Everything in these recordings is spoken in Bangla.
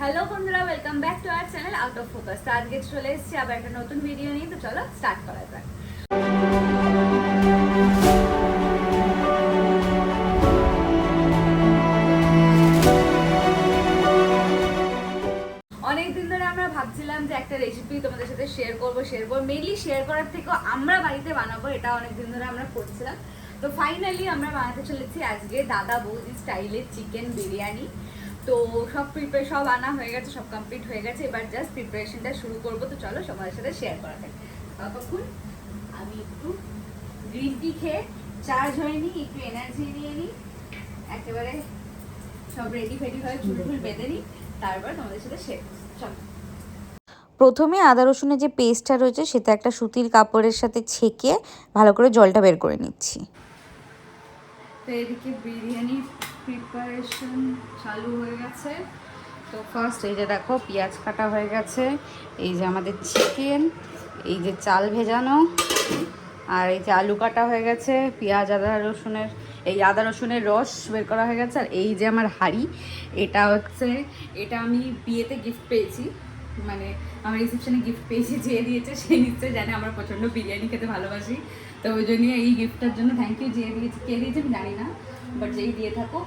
হ্যালো বন্ধুরা, welcome back to our channel out of focus. তো আজকে চলে এসেছি আবার একটা নতুন ভিডিও নিয়ে। তো চলো স্টার্ট করা যাক। অনেকদিন ধরে আমরা ভাবছিলাম যে একটা রেসিপি তোমাদের সাথে শেয়ার করবো মেইনলি শেয়ার করার থেকেও আমরা বাড়িতে বানাবো, এটা অনেকদিন ধরে আমরা করছিলাম। তো ফাইনালি আমরা বানাতে চলেছি আজকে দাদা বৌদি স্টাইলের চিকেন বিরিয়ানি। তো সব আনা হয়ে গেছে, সব কমপ্লিট হয়ে গেছে, এবার জাস্ট প্রিপারেশনটা শুরু করবো। তো চলো সবার সাথে শেয়ার করা যাক। ততক্ষণ আমি একটু গ্রিন টি খেয়ে চার্জ হয়নি, একটু এনার্জি নিয়ে নিই, একেবারে সব রেডি ফেডি হয়ে চুল ফুল বেঁধে নিই, তারপর তোমাদের সাথে শেয়ার করছি। চলো। প্রথমে আদা রসুনের যে পেস্টটা রয়েছে সেটা একটা সুতির কাপড়ের সাথে ছেঁকে ভালো করে জলটা বের করে নিচ্ছি। তো এদিকে বিরিয়ানি প্রিপারেশন চালু হয়ে গেছে। তো ফার্স্ট এই যে দেখো পেঁয়াজ কাটা হয়ে গেছে, এই যে আমাদের চিকেন, এই যে চাল ভেজানো, আর এই যে আলু কাটা হয়ে গেছে, পেঁয়াজ আদা রসুনের রস বের করা হয়ে গেছে। আর এই যে আমার হাঁড়ি, এটা আমি বিয়েতে গিফট পেয়েছি, মানে আমার রিসেপশনে গিফট পেয়েছি, যে দিয়েছে সে নিশ্চয় জানে আমরা প্রচণ্ড বিরিয়ানি খেতে ভালোবাসি। তো ওই জন্য এই গিফটটার জন্য থ্যাংক ইউ। যে দিয়েছে, কে দিয়েছে আমি জানি না, বাট যেই দিয়ে থাকো।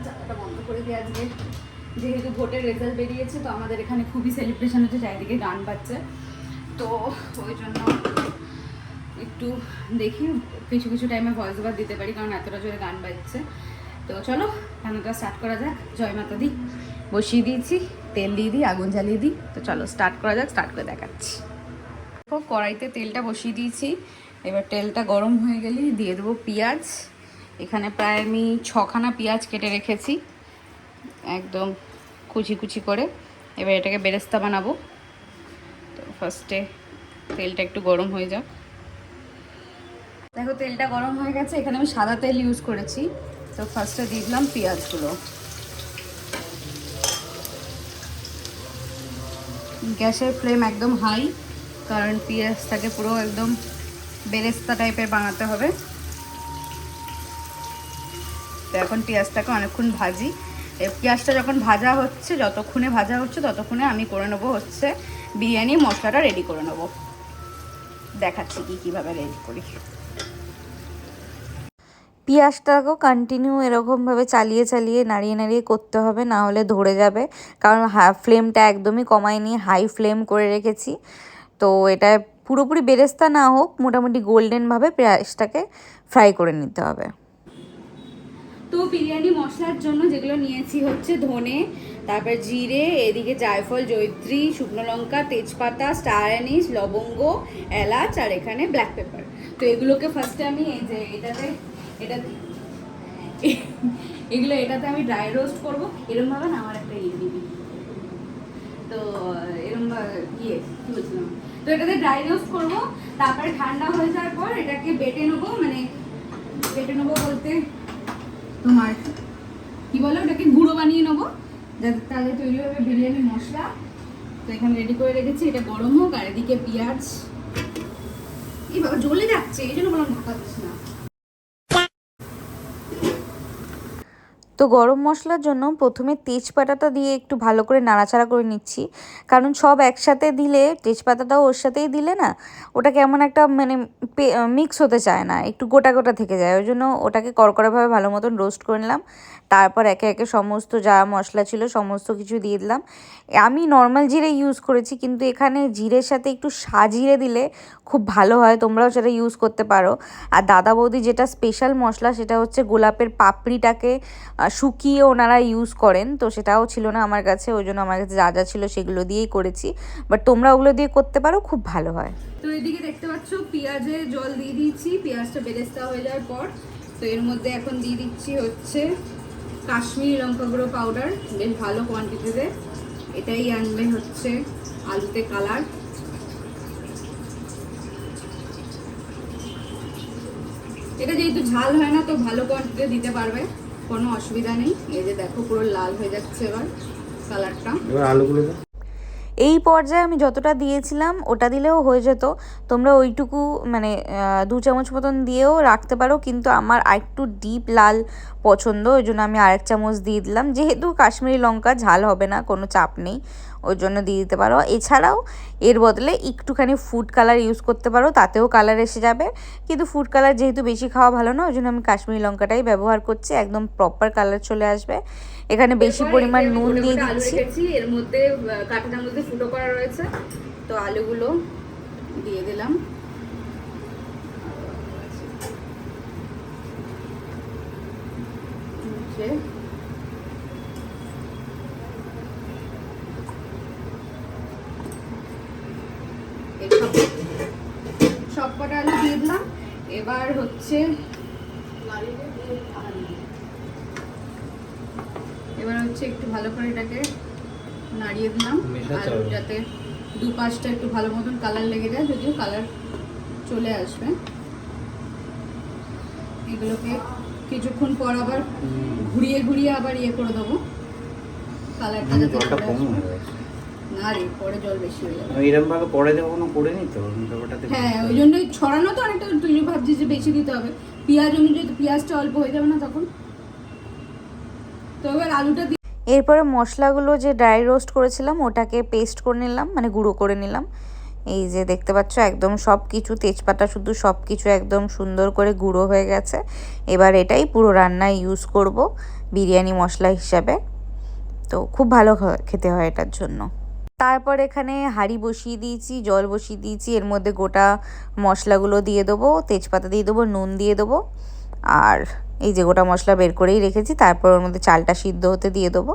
জায়গাটা বন্ধ করে দিয়ে আজকে যেহেতু ভোটের রেজাল্ট বেরিয়েছে, তো আমাদের এখানে খুবই সেলিব্রেশন হচ্ছে, চারিদিকে গান বাজছে। তো ওই জন্য একটু দেখি কিছু কিছু টাইমে ভয়েস ওভার দিতে পারি, কারণ এতটা জোরে গান বাজছে। তো চলো রান্নাটা স্টার্ট করা যাক। জয় মাতা দি, বসিয়ে দিয়েছি, তেল দিয়ে দিই, আগুন জ্বালিয়ে দিই। তো চলো স্টার্ট করা যাক, স্টার্ট করে দেখাচ্ছি। কড়াইতে তেলটা বসিয়ে দিয়েছি, এবার তেলটা গরম হয়ে গেলেই দিয়ে দেবো পেঁয়াজ। এখানে প্রায় আমি 6খানা পেঁয়াজ কেটে রেখেছি একদম কুচি কুচি করে। এবার এটাকে বেরেস্তা বানাবো। তো ফার্স্টে তেলটা একটু গরম হয়ে যাক। দেখো তেলটা গরম হয়ে গেছে, এখানে আমি সাদা তেল ইউজ করেছি। তো ফার্স্টে দিয়ে দিলাম পেঁয়াজগুলো। গ্যাসের ফ্লেম একদম হাই, কারণ পেঁয়াজটাকে পুরো একদম বেরেস্তা টাইপের বানাতে হবে। তো এখন পেঁয়াজটাকে অনেকক্ষণ ভাজি। পেঁয়াজটা যখন যতক্ষণে ভাজা হচ্ছে ততক্ষণে আমি করে নেবো হচ্ছে বিরিয়ানি মশলাটা রেডি করে নেবো। দেখাচ্ছি কীভাবে রেডি করি। পেঁয়াজটাকেও কন্টিনিউ এরকমভাবে চালিয়ে চালিয়ে নাড়িয়ে নাড়িয়ে করতে হবে, না হলে ধরে যাবে। কারণ ফ্লেমটা একদমই কমায়নি, হাই ফ্লেম করে রেখেছি। তো এটা পুরোপুরি বেরেস্তা না হোক, মোটামুটি গোল্ডেনভাবে পেঁয়াজটাকে ফ্রাই করে নিতে হবে। তো বিরিয়ানি মশলার জন্য যেগুলো নিয়েছি হচ্ছে ধনে, তারপর জিরে, এদিকে জায়ফল, জয়িত্রী, শুকনো লঙ্কা, তেজপাতা, স্টার অ্যানিস, লবঙ্গ, এলাচ, আর এখানে ব্ল্যাক পেপার। তো এগুলোকে ফার্স্টে আমি এটাতে আমি ড্রাই রোস্ট করবো। এরমভাবে না আমার একটা ইয়ে দিবি, তো এরম কি বলছিলাম, তো এটাতে ড্রাই রোস্ট করবো। তারপরে ঠান্ডা হয়ে যাওয়ার পর এটাকে বেটে নেবো, মানে বেটে নেবো বলতে তোমার কি বলো, ওটাকে গুঁড়ো বানিয়ে নেবো, যাতে তাহলে তৈরি হবে বিরিয়ানি মশলা। তো এখানে রেডি করে রেখেছি, এটা গরম হোক। আর এদিকে পেঁয়াজ এইভাবে জ্বলে যাচ্ছে, এই জন্য বললাম ঢাকা দিস না। তো গরম মশলার জন্য প্রথমে তেজপাতাটা দিয়ে একটু ভালো করে নাড়াচাড়া করে নিচ্ছি, কারণ সব একসাথে দিলে, তেজপাতাটাও ওর সাথেই দিলে না, ওটা কেমন একটা মানে মিক্স হতে চায় না, একটু গোটা গোটা থেকে যায়। ওই জন্য ওটাকে কড়কড়াভাবে ভালো মতন রোস্ট করে নিলাম। তারপর একে একে সমস্ত যা মশলা ছিল সমস্ত কিছু দিয়ে দিলাম। আমি নর্মাল জিরে ইউজ করেছি, কিন্তু এখানে জিরের সাথে একটু সাজিরে দিলে খুব ভালো হয়, তোমরাও সেটা ইউজ করতে পারো। আর দাদা বৌদি যেটা স্পেশাল মশলা সেটা হচ্ছে গোলাপের পাপড়িটাকে শুকিয়ে ওনারা ইউজ করেন। তো সেটাও ছিল না আমার কাছে, ওই জন্য আমার কাছে যা যা ছিল সেগুলো দিয়েই করেছি। বাট তোমরা ওগুলো দিয়ে করতে পারো, খুব ভালো হয়। তো এদিকে দেখতে পাচ্ছ পেঁয়াজে জল দিয়ে দিয়েছি পেঁয়াজটা বেরেস্তা হয়ে যাওয়ার পর। তো এর মধ্যে এখন দিয়ে দিচ্ছি হচ্ছে কাশ্মীরি লঙ্কা গুঁড়ো পাউডার, বেশ ভালো কোয়ান্টিটিতে, এটাই আনবে হচ্ছে আলুতে কালার। এটা যেহেতু ঝাল হয় না, তো ভালো কোয়ান্টিটি দিতে পারবে, কোনো অসুবিধা নেই। এই যে দেখো পুরো লাল হয়ে যাচ্ছে এবার কালারটা। এবার আলুগুলো এই পর্যায়ে আমি যতটা দিয়েছিলাম ওটা দিলেও হয়ে যেত, তোমরা ওইটুকু মানে 2 চামচ মতন দিয়েও রাখতে পারো, কিন্তু আমার আরেকটু ডিপ লাল পছন্দ, ওই জন্য আমি আরেক চামচ দিয়ে দিলাম। যেহেতু কাশ্মীরি লঙ্কা ঝাল হবে না, কোনো চাপ নেই, ওই জন্য দিয়ে দিতে পারো। এছাড়াও এর বদলে একটুখানি ফুড কালার ইউজ করতে পারো, তাতেও কালার এসে যাবে, কিন্তু ফুড কালার যেহেতু বেশি খাওয়া ভালো না, ওই জন্য আমি কাশ্মীরি লঙ্কাটাই ব্যবহার করছি, একদম প্রপার কালার চলে আসবে। এখানে বেশি পরিমাণ নুন দিয়ে দিচ্ছি। এর মধ্যে কাঁটাটার মধ্যে ফুটো করা রয়েছে, তো আলুগুলো দিয়ে দিলাম। সব কটা আলু দিয়ে দিলাম। এবার হচ্ছে একটু ভালো করে এটাকে নাড়িয়ে দিলাম, আর যাতে দুপাশটা একটু ভালো মতন কালার লেগে যায়, যদিও কালার চলে আসবে। এগুলোকে কিছুক্ষণ পর আবার ঘুরিয়ে ঘুরিয়ে আবার ইয়ে করে দেবো, কালারটা যাতে না রে পরে জল বেশি হয়ে যাবে। এরকম ভাবে পরে দেবো না, করে নি তো ব্যাপারটাতে। হ্যাঁ, ওই জন্যই ছড়ানো তো অনেকটা, তুই ভাবছিস যে বেশি দিতে হবে, পেঁয়াজ অনুযায়ী তো পেঁয়াজটা অল্প হয়ে যাবে না তখন। তো এবার আলুটা এরপরে মশলাগুলো যে ড্রাই রোস্ট করেছিলাম ওটাকে পেস্ট করে নিলাম, মানে গুঁড়ো করে নিলাম। এই যে দেখতে পাচ্ছ একদম সব কিছু, তেজপাতা শুধু সব কিছু একদম সুন্দর করে গুঁড়ো হয়ে গেছে। এবার এটাই পুরো রান্নায় ইউজ করব বিরিয়ানি মশলা হিসাবে, তো খুব ভালো খেতে হয় এটার জন্য। তারপর এখানে হাঁড়ি বসিয়ে দিয়েছি, জল বসিয়ে দিয়েছি, এর মধ্যে গোটা মশলাগুলো দিয়ে দেবো, তেজপাতা দিয়ে দেবো, নুন দিয়ে দেবো, আর এই যে গোটা মশলা বের করেই রেখেছি, তারপর ওর মধ্যে চালটা সিদ্ধ হতে দিয়ে দেবো।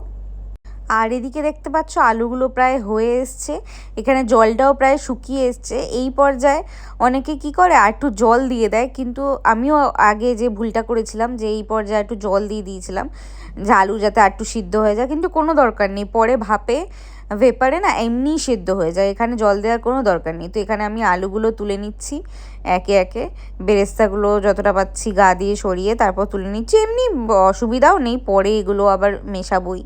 আর এদিকে দেখতে পাচ্ছ আলুগুলো প্রায় হয়ে এসছে, এখানে জলটাও প্রায় শুকিয়ে এসছে। এই পর্যায়ে অনেকে কি করে আর একটু জল দিয়ে দেয়, কিন্তু আমিও আগে যে ভুলটা করেছিলাম যে এই পর্যায়ে একটু জল দিয়ে দিয়েছিলাম যে আলু যাতে আর একটু সিদ্ধ হয়ে যায়, কিন্তু কোনো দরকার নেই, পরে ভাপে ভেপারে না এমনিই সিদ্ধ হয়ে যায়, এখানে জল দেওয়ার কোনো দরকার নেই। তো এখানে আমি আলুগুলো তুলে নিচ্ছি একে একে, বেরেস্তাগুলো যতটা পাচ্ছি গা দিয়ে সরিয়ে তারপর তুলে নিচ্ছি, এমনি অসুবিধাও নেই, পরে এগুলো আবার মেশাবই।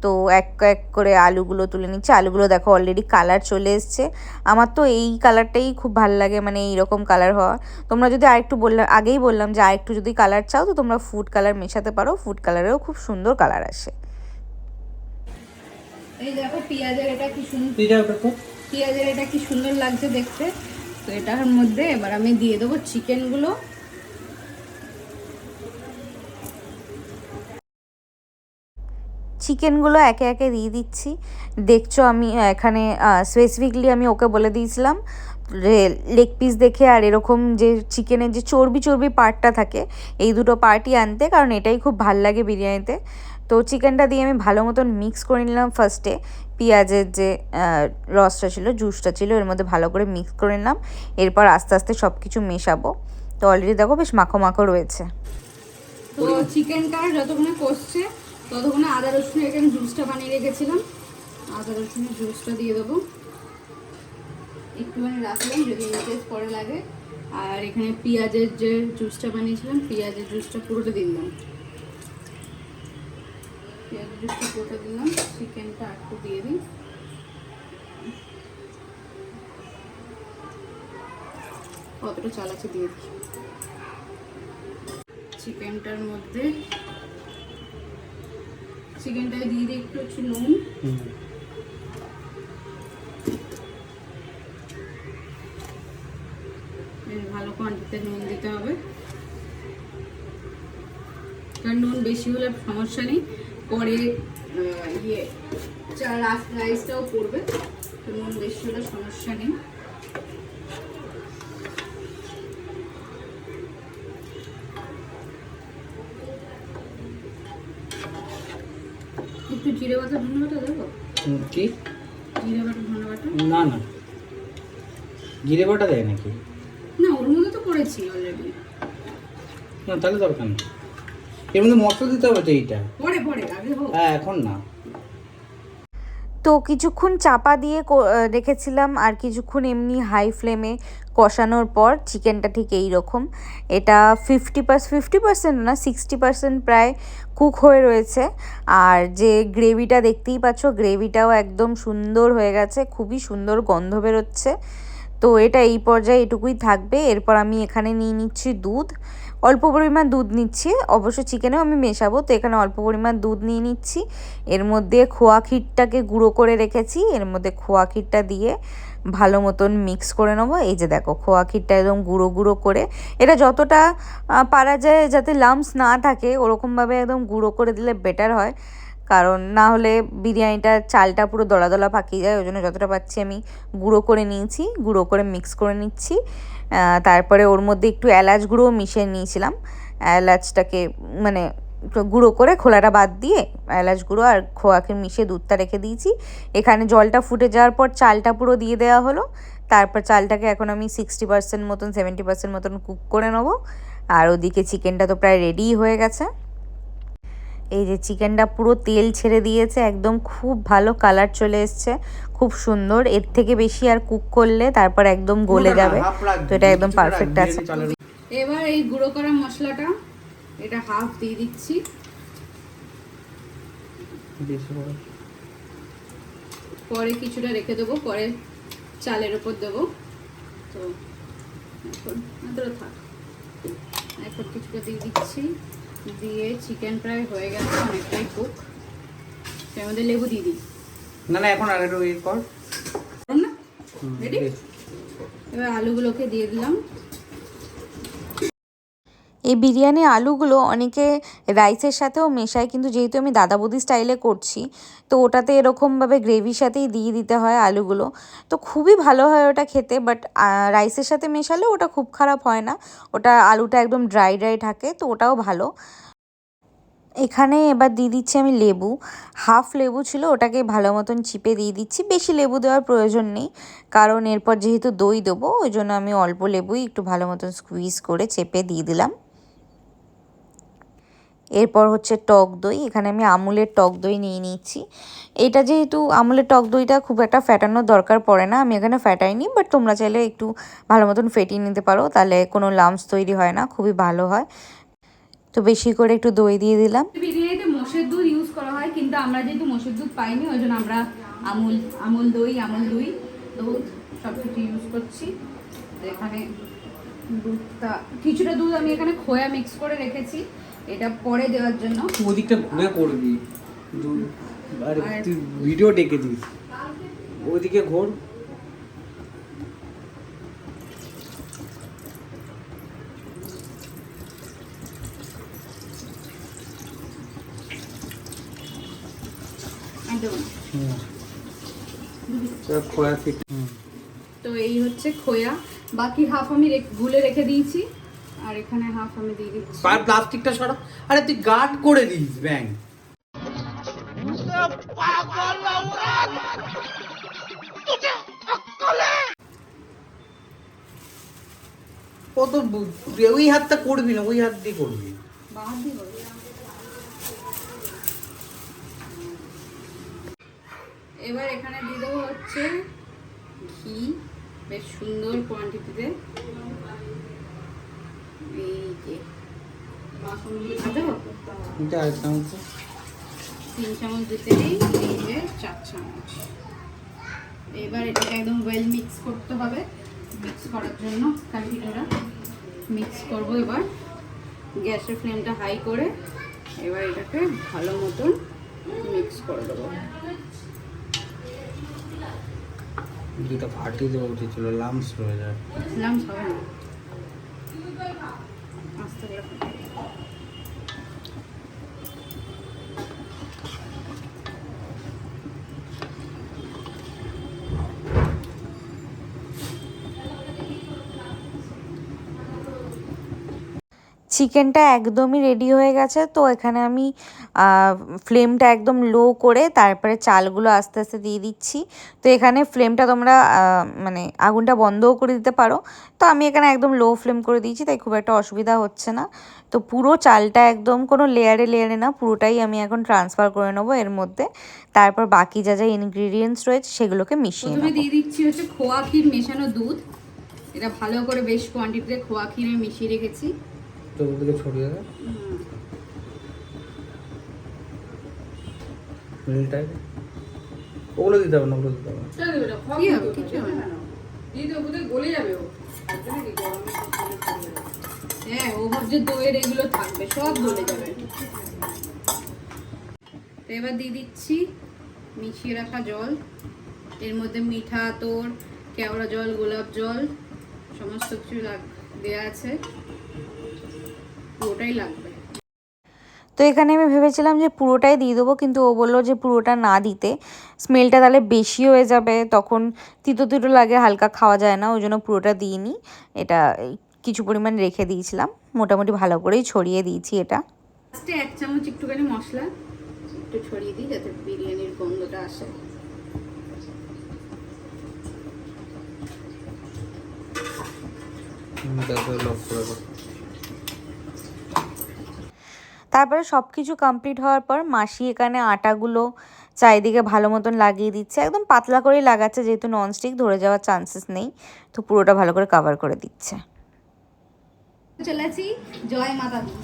তো এক এক করে আলুগুলো তুলে নিচ্ছি। আলুগুলো দেখো অলরেডি কালার চলে এসছে, আমার তো এই কালারটাই খুব ভালো লাগে, মানে এইরকম কালার হওয়া। তোমরা যদি আরেকটু আগেই বললাম যে আরেকটু যদি কালার চাও তো তোমরা ফুড কালার মেশাতে পারো, ফুড কালারেও খুব সুন্দর কালার আসে। এই দেখো পেঁয়াজের এটা কি সুন্দর লাগছে দেখতে। তো এটার মধ্যে এবার আমি দিয়ে দেবো চিকেনগুলো। চিকেনগুলো একে একে দিয়ে দিচ্ছি। দেখছো আমি এখানে স্পেসিফিকলি আমি ওকে বলে দিয়েছিলাম লেগ পিস দেখে আর এরকম যে চিকেনের যে চর্বি চর্বি পার্টটা থাকে এই দুটো পার্টই আনতে, কারণ এটাই খুব ভাল লাগে বিরিয়ানিতে। তো চিকেনটা দিয়ে আমি ভালো মতন মিক্স করে নিলাম। ফার্স্টে পেঁয়াজের যে রসটা ছিল, জুসটা ছিল, এর মধ্যে ভালো করে মিক্স করে নিলাম। এরপর আস্তে আস্তে সব কিছু মেশাবো। তো অলরেডি দেখো বেশ মাখো মাখো রয়েছে। তো চিকেনটা যতক্ষণে কষছে ততক্ষণে আদা রসুনের এখানে জুসটা বানিয়ে রেখেছিলাম, আদা রসুনের জুসটা দিয়ে দেবো, একটুখানি রাখলাম যদি টেস্ট পরে লাগে। আর এখানে পেঁয়াজের যে জুসটা বানিয়েছিলাম, পেঁয়াজের জুসটা পুরোটা দিলাম, পেঁয়াজের জুসটা পুরোটা দিলাম। চিকেনটা একটু দিয়ে দিই, কতটা চাল আছে দিয়ে দিই। চিকেনটার মধ্যে চিকেনটা দিয়ে দিই একটু নুন, ভালো কোয়ান্টিটিতে নুন দিতে হবে, কারণ নুন বেশি হলে সমস্যা নেই, পরে রাইসটাও পড়বে, তো নুন বেশি হলে সমস্যা নেই। একটু জিরে বাটা ধনে বাটা দেবো, কি জিরে বাটা ধনে বাটা? না না, জিরে বাটা দেয় নাকি? না, ওর মধ্যে তো করেছি অলরেডি। না তাহলে দরকার নেই, এর মধ্যে মশলা দিতে হবে তো এইটা পরে পরে আগে হোক। হ্যাঁ এখন না। তো তো কিছুক্ষণ চাপা দিয়ে রেখেছিলাম আর কিছুক্ষণ এমনি হাই ফ্লেমে কষানোর পর চিকেনটা ঠিক এই রকম। এটা 50% না 60% প্রায় কুক হয়ে রয়েছে। আর যে গ্রেভিটা দেখতেই পাচ্ছ, গ্রেভিটাও একদম সুন্দর হয়ে গেছে, খুবই সুন্দর গন্ধ বেরোচ্ছে। তো এটা এই পর্যায়ে এটুকুই থাকবে। এরপর আমি এখানে নিয়ে নিচ্ছি দুধ, অল্প পরিমাণ দুধ নিচ্ছি, অবশ্য চিকেনেও আমি মেশাবো, তো এখানে অল্প পরিমাণ দুধ নিয়ে নিচ্ছি। এর মধ্যে খোয়া ক্ষীরটাকে গুঁড়ো করে রেখেছি, এর মধ্যে খোয়া ক্ষীরটা দিয়ে ভালো মতন মিক্স করে নেবো। এই যে দেখো খোয়া ক্ষীরটা একদম গুঁড়ো গুঁড়ো করে, এটা যতটা পারা যায় যাতে লাম্পস না থাকে ওরকমভাবে একদম গুঁড়ো করে দিলে বেটার হয়, কারণ না হলে বিরিয়ানিটার চালটা পুরো দলা দলা পাকিয়ে যায়। ওই জন্য যতটা পাচ্ছি আমি গুঁড়ো করে নিয়েছি, গুঁড়ো করে মিক্স করে নিচ্ছি। তারপরে ওর মধ্যে একটু এলাচ গুঁড়োও মিশিয়ে নিয়েছিলাম, এলাচটাকে মানে গুঁড়ো করে খোলাটা বাদ দিয়ে এলাচ গুঁড়ো আর খোয়াকে মিশিয়ে দুধটা রেখে দিয়েছি। এখানে জলটা ফুটে যাওয়ার পর চালটা পুরো দিয়ে দেওয়া হলো। তারপর চালটাকে এখন আমি 60% মতন 70% মতন কুক করে নেবো। আর ওদিকে চিকেনটা তো প্রায় রেডিই হয়ে গেছে। এই যে চিকেনটা পুরো তেল ছেড়ে দিয়েছে, একদম খুব ভালো কালার চলে এসছে, খুব সুন্দর। এর থেকে বেশি আর কুক করলে তারপর একদম গলে যাবে, তো এটা একদম পারফেক্ট আছে। এবার এই গুঁড়ো করা মশলাটা এটা হাফ দিয়ে দিচ্ছি, পরে কিছুটা রেখে দেবো, পরে চালের উপর দেবো। তো এখন এতটা থাক, এখন কিছুটা দিয়ে দিচ্ছি, দিয়ে চিকেন প্রায় হয়ে গেছে, অনেকটাই কুক। এর মধ্যে লেবু দিয়ে দিই। না না, এখন আর একটু ওই কর না রেডি। এবার আলুগুলোকে দিয়ে দিলাম। এই বিরিয়ানি আলুগুলো অনেকে রাইসের সাথেও মেশায়, কিন্তু যেহেতু আমি দাদা বৌদি স্টাইলে করছি তো ওটাতে এরকমভাবে গ্রেভির সাথেই দিয়ে দিতে হয় আলুগুলো, তো খুবই ভালো হয় ওটা খেতে। বাট রাইসের সাথে মেশালে ওটা খুব খারাপ হয় না, ওটা আলুটা একদম ড্রাই ড্রাই থাকে, তো ওটাও ভালো। এখানে এবার দিয়ে দিচ্ছি আমি লেবু, হাফ লেবু ছিল ওটাকে ভালো মতন চিপে দিয়ে দিচ্ছি। বেশি লেবু দেওয়ার প্রয়োজন নেই, কারণ এরপর যেহেতু দই দেবো ওই জন্য আমি অল্প লেবুই একটু ভালো মতন স্কুইজ করে চেপে দিয়ে দিলাম। এরপর হচ্ছে টক দই, এখানে আমি আমুলের টক দই নিয়ে নিচ্ছি। এটা যেহেতু আমুলের টক দইটা খুব একটা ফ্যাটানোর দরকার পড়ে না, আমি এখানে ফ্যাটাইনি, বাট তোমরা চাইলে একটু ভালো মতন ফেটিয়ে নিতে পারো, তাহলে কোনো লাম্পস তৈরি হয় না, খুবই ভালো হয়। তো বেশি করে একটু দই দিয়ে দিলাম। বিরিয়ানিতে মোষের দুধ ইউজ করা হয়, কিন্তু আমরা যেহেতু মোষের দুধ পাইনি ওই জন্য আমরা আমুল দই দুধ সব কিছু ইউজ করছি। এখানে দুধটা কিছুটা দুধ আমি এখানে খোয়া মিক্স করে রেখেছি, এটা পরে দেওয়ার জন্য। ওদিকটা ঘুরে করবি, আরে তুই ভিডিও ডেকে দিস, ওদিকে ঘোর। তো এই হচ্ছে খোয়া, বাকি হাফ আমি গুলে রেখে দিয়েছি, আর এখানে হাফ আমি দিয়ে দিচ্ছি। প্লাস্টিকটা সরা, আরে তুই গার্ড করে দিস ব্যাং। কত ওই হাতটা করবি না, ওই হাত দিয়ে করবি। এবার এখানে দিয়ে দেবো হচ্ছে ঘি, বেশ সুন্দর কোয়ান্টিটিতে। এই যে 3 চামচ দিতে নেই, এই যে 4 চামচ। এবার এটাকে একদম ওয়েল মিক্স করতে হবে। মিক্স করার জন্য কাঠিটা মিক্স করবো। এবার গ্যাসের ফ্লেমটা হাই করে এবার এটাকে ভালো মতন মিক্স করে দেবো। দুটো ফাটিয়ে দেওয়া উচিত ছিল, লাম্পস হয়ে যায়। লাম্পস হবে না, আস্তে করে চিকেনটা একদমই রেডি হয়ে গেছে। তো এখানে আমি ফ্লেমটা একদম লো করে তারপরে চালগুলো আস্তে আস্তে দিয়ে দিচ্ছি। তো এখানে ফ্লেমটা তোমরা মানে আগুনটা বন্ধও করে দিতে পারো, তো আমি এখানে একদম লো ফ্লেম করে দিয়েছি, তাই খুব একটা অসুবিধা হচ্ছে না। তো পুরো চালটা একদম কোনো লেয়ারে লেয়ারে না, পুরোটাই আমি এখন ট্রান্সফার করে নেবো এর মধ্যে। তারপর বাকি যা যা ইনগ্রিডিয়েন্টস রয়েছে সেগুলোকে মিশিয়ে প্রথমে নেবো। দিয়ে দিচ্ছি হচ্ছে খোয়া ক্ষীর মেশানো দুধ। এটা ভালো করে বেশ কোয়ান্টিটিতে খোয়া ক্ষীর আমি মিশিয়ে রেখেছি। তো ওদিকে ছড়িয়ে দাও মিলটাই, ওগুলো দিতে হবে না, ওগুলো দিতে হবে না। কি হবে? কিছু হবে না। হ্যাঁ, ও ভাবছে দইয়ের এগুলো থাকবে, সব গলে যাবে। তো এবার দিয়ে দিচ্ছি মিশিয়ে রাখা জল। এর মধ্যে মিঠা আতর, কেওড়া জল, গোলাপ জল সমস্ত কিছু দেওয়া আছে, পুরোটাই লাগবে। তো এখানে আমি ভেবেছিলাম যে পুরোটাই দিয়ে দেবো, কিন্তু ও বললো যে পুরোটা না দিতে, স্মেলটা তাহলে বেশি হয়ে যাবে, তখন তিতো তিতো লাগে, হালকা খাওয়া যায় না, ওই জন্য পুরোটা দিইনি। এটা কিছু পরিমাণ রেখে দিয়েছিলাম, মোটামুটি ভালো করেই ছড়িয়ে দিয়েছি। এটা লাস্টে 1 চামচ একটুখানি মশলা একটু ছড়িয়ে দিই যাতে বিরিয়ানির গন্ধটা আসে। তারপরে সব কিছু কমপ্লিট হওয়ার পর মাসি এখানে আটাগুলো চারিদিকে ভালো মতন লাগিয়ে দিচ্ছে, একদম পাতলা করেই লাগাচ্ছে, যেহেতু ননস্টিক ধরে যাওয়ার চান্সেস নেই, তো পুরোটা ভালো করে কভার করে দিচ্ছে। চলে আসি জয় মাতা দি।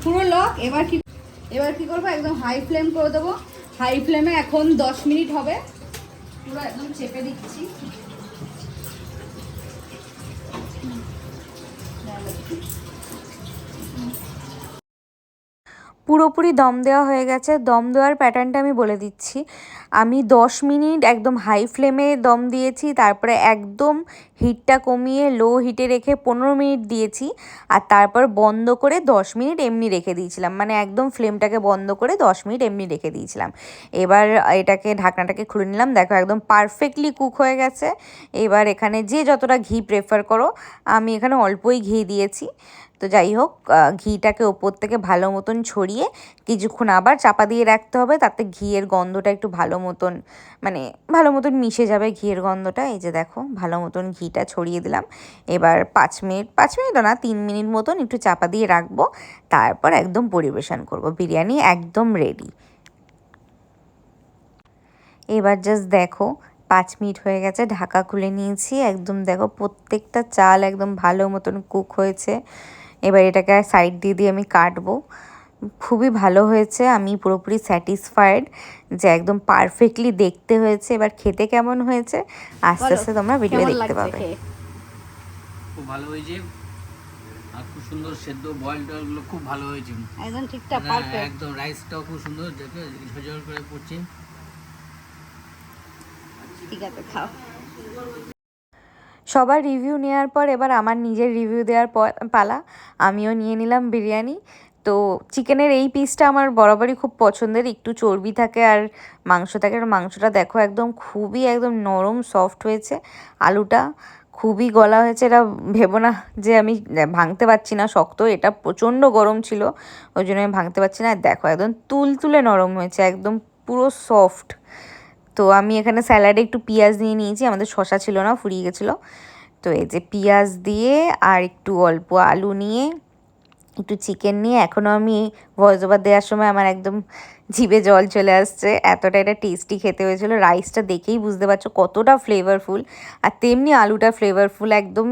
পুরো লক। এবার কি করবো, একদম হাই ফ্লেম করে দেবো। হাই ফ্লেমে এখন 10 মিনিট হবে, পুরো একদম চেপে দিচ্ছি। পুরোপুরি দম দেওয়া হয়ে গেছে। দম দেওয়ার প্যাটার্নটা আমি বলে দিচ্ছি। আমি 10 মিনিট একদম হাই ফ্লেমে দম দিয়েছি, তারপরে একদম হিটটা কমিয়ে লো হিটে রেখে 15 মিনিট দিয়েছি, আর তারপর বন্ধ করে 10 মিনিট এমনি রেখে দিয়েছিলাম, মানে একদম ফ্লেমটাকে বন্ধ করে 10 মিনিট এমনি রেখে দিয়েছিলাম। এবার এটাকে ঢাকনাটাকে খুলে নিলাম, দেখো একদম পারফেক্টলি কুক হয়ে গেছে। এবার এখানে যে যতটা ঘি প্রেফার করো, আমি এখানে অল্পই ঘি দিয়েছি। তো যাই হোক, ঘিটাকে ওপর থেকে ভালো মতন ছড়িয়ে কিছুক্ষণ আবার চাপা দিয়ে রাখতে হবে, তাতে ঘিয়ের গন্ধটা একটু ভালো মতন মিশে যাবে ঘিয়ের গন্ধটা। এই যে দেখো ভালো মতন ঘিটা ছড়িয়ে দিলাম। এবার 5 মিনিটও না, 3 মিনিট মতন একটু চাপা দিয়ে রাখবো, তারপর একদম পরিবেশন করব। বিরিয়ানি একদম রেডি। এবার জাস্ট দেখো 5 মিনিট হয়ে গেছে, ঢাকা খুলে নিয়েছি, একদম দেখো প্রত্যেকটা চাল একদম ভালো মতন কুক হয়েছে। এবার এটাকে সাইড দিয়ে আমি কাটবো। খুবই ভালো হয়েছে, আমি পুরোপুরি স্যাটিসফাইড যে একদম পারফেক্টলি দেখতে হয়েছে। এবার খেতে কেমন হয়েছে আস্তে আস্তে তোমরা ভিডিও দেখতে পাবে। খুব ভালো হয়েছে, আর খুব সুন্দর সেদ্ধ বয়েল টয়েলগুলো খুব ভালো হয়েছে, একদম ঠিকঠাক পারফেক্ট। একদম রাইসটাও খুব সুন্দর, দেখো ঝরঝর করে পড়ছে। ঠিক আছে, খাও। সবার রিভিউ নেওয়ার পর এবার আমার নিজের রিভিউ দেওয়ার পালা। আমিও নিয়ে নিলাম বিরিয়ানি। তো চিকেনের এই পিসটা আমার বরাবরই খুব পছন্দের, একটু চর্বি থাকে আর মাংস থাকে। আর মাংসটা দেখো একদম খুবই একদম নরম সফট হয়েছে, আলুটা খুবই গলা হয়েছে। এটা ভেবো না যে আমি ভাঙতে পারছি না, শক্ত, এটা প্রচণ্ড গরম ছিল, ওই জন্য আমি ভাঙতে পারছি না। আর দেখো একদম তুলতুলে নরম হয়েছে, একদম পুরো সফট। তো আমি এখানে স্যালাডে একটু পেঁয়াজ নিয়ে নিয়েছি, আমাদের শসা ছিল না, ফুরিয়ে গেছিলো। তো এই যে পেঁয়াজ দিয়ে আর একটু অল্প আলু নিয়ে একটু চিকেন নিয়ে, এখনও আমি ভয়েস ওভার দেওয়ার সময় আমার একদম জিভে জল চলে আসছে, এতটা এটা টেস্টি খেতে হয়েছিল। রাইসটা দেখেই বুঝতে পারছো কতটা ফ্লেভারফুল, আর তেমনি আলুটা ফ্লেভারফুল, একদম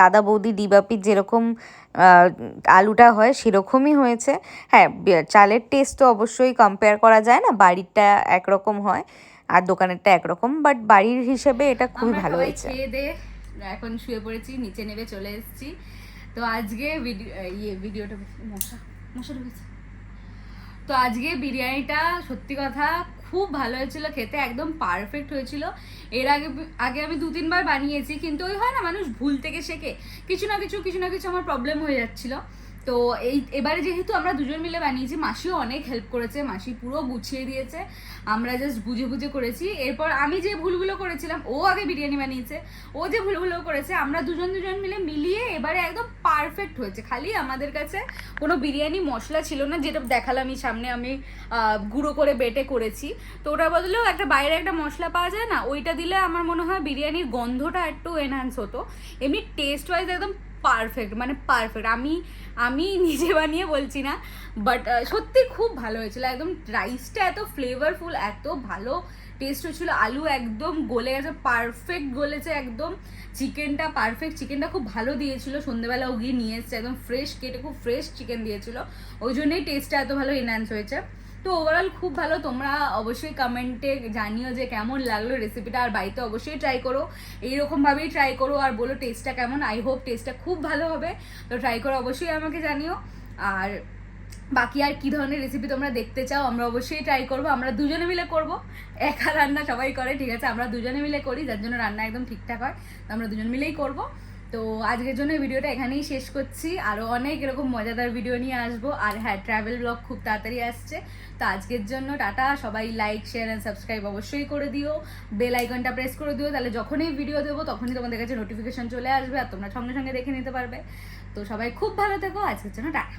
দাদা বৌদি ডিবাপির যেরকম আলুটা হয় সেরকমই হয়েছে। হ্যাঁ, চালের টেস্ট তো অবশ্যই কম্পেয়ার করা যায় না, বাড়িরটা একরকম হয় আর দোকানেরটা একরকম, বাট বাড়ির হিসেবে এটা খুবই ভালো হয়েছে। খেয়ে দে এখন শুয়ে পড়েছি, নিচে নেমে চলে এসেছি। তো আজকে ভিডিওটা মশা ঢুকেছে। তো আজকে বিরিয়ানিটা সত্যি কথা খুব ভালো হয়েছিল খেতে, একদম পারফেক্ট হয়েছিল। এর আগে আমি 2-3 বার বানিয়েছি, কিন্তু ওই হয় না, মানুষ ভুল থেকে শেখে, কিছু না কিছু আমার প্রবলেম হয়ে যাচ্ছিল। তো এবারে যেহেতু আমরা দুজন মিলে বানিয়েছি, মাসিও অনেক হেল্প করেছে, মাসি পুরো গুছিয়ে দিয়েছে, আমরা জাস্ট বুঝে বুঝে করেছি। এরপর আমি যে ভুলগুলো করেছিলাম, ও আগে বিরিয়ানি বানিয়েছে, ও যে ভুলগুলো করেছে আমরা দুজন মিলে মিলিয়ে এবারে একদম পারফেক্ট হয়েছে। খালি আমাদের কাছে কোনো বিরিয়ানি মশলা ছিল না, যেটা দেখালাম এই সামনে আমি গুঁড়ো করে বেটে করেছি, তো ওটার বদলেও একটা বাইরে একটা মশলা পাওয়া যায় না, ওইটা দিলে আমার মনে হয় বিরিয়ানির গন্ধটা একটু এনহ্যান্স হতো। এমনি টেস্ট ওয়াইজ একদম পারফেক্ট, মানে পারফেক্ট। আমি নিজে বানিয়ে বলছি না, বাট সত্যি খুব ভালো হয়েছিল। একদম রাইসটা এত ফ্লেভারফুল, এত ভালো টেস্ট হয়েছিল, আলু একদম গলে গেছে, পারফেক্ট গলেছে একদম। চিকেনটা পারফেক্ট, চিকেনটা খুব ভালো দিয়েছিল, সন্ধ্যেবেলা ও গিয়ে নিয়ে এসছে, একদম ফ্রেশ কেটে খুব ফ্রেশ চিকেন দিয়েছিল, ওই জন্যই টেস্টটা এত ভালো এনহ্যান্স হয়েছে। তো ওভারঅল খুব ভালো। তোমরা অবশ্যই কমেন্টে জানিও যে কেমন লাগলো রেসিপিটা, আর বাড়িতে অবশ্যই ট্রাই করো, এইরকমভাবেই ট্রাই করো, আর বলো টেস্টটা কেমন। আই হোপ টেস্টটা খুব ভালো হবে, তো ট্রাই করো অবশ্যই আমাকে জানিও। আর বাকি আর কি ধরনের রেসিপি তোমরা দেখতে চাও আমরা অবশ্যই ট্রাই করবো, আমরা দুজনে মিলে করব, একা রান্না সবাই করে, ঠিক আছে, আমরা দুজনে মিলে করি, যার জন্য রান্না একদম ঠিকঠাক হয়, তো আমরা দুজন মিলেই করব। তো আজকের জন্য এই ভিডিওটা এখানেই শেষ করছি, আরও অনেক এরকম মজাদার ভিডিও নিয়ে আসবো। আর হ্যাঁ, ট্রাভেল ব্লগ খুব তাড়াতাড়ি আসছে। তো আজকের জন্য টাটা, সবাই লাইক শেয়ার অ্যান্ড সাবস্ক্রাইব অবশ্যই করে দিও, বেল আইকনটা প্রেস করে দিও, তাহলে যখনই ভিডিও দেবো তখনই তোমাদের কাছে নোটিফিকেশন চলে আসবে, আর তোমরা সঙ্গে সঙ্গে দেখে নিতে পারবে। তো সবাই খুব ভালো থেকো, আজকের জন্য টাটা।